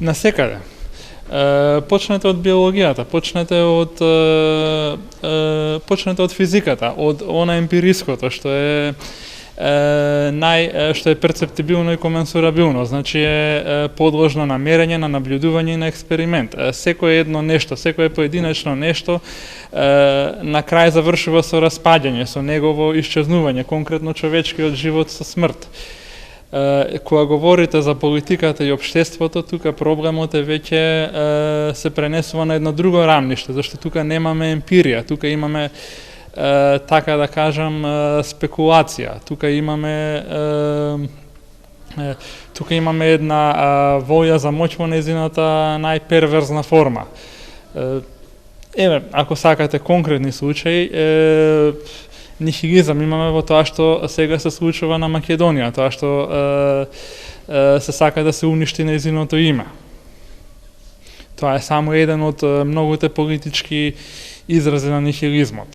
Насекаде. Почнете од биологијата, почнете од физиката, од она емпириското што е што е перцептибилно и коменсурабилно, значи е подложно на мерење, на наблюдување и на експеримент. Секое едно нешто, секое поединечно нешто на крај завршува со распаѓање, со негово исчезнување, конкретно човечкиот живот со смрт. Кога говорите за политиката и општеството, тука проблемот е веќе се пренесува на едно друго рамниште, зашто тука немаме емпирија, тука имаме така да кажам спекулација, тука имаме една волја за моќ во нејзината најперверзна форма. Ако сакате конкретни случаи, нихилизам имаме во тоа што сега се случува на Македонија, тоа што се сака да се уништи нејзиното име. Тоа е само еден од многуте политички изрази на нихилизмот.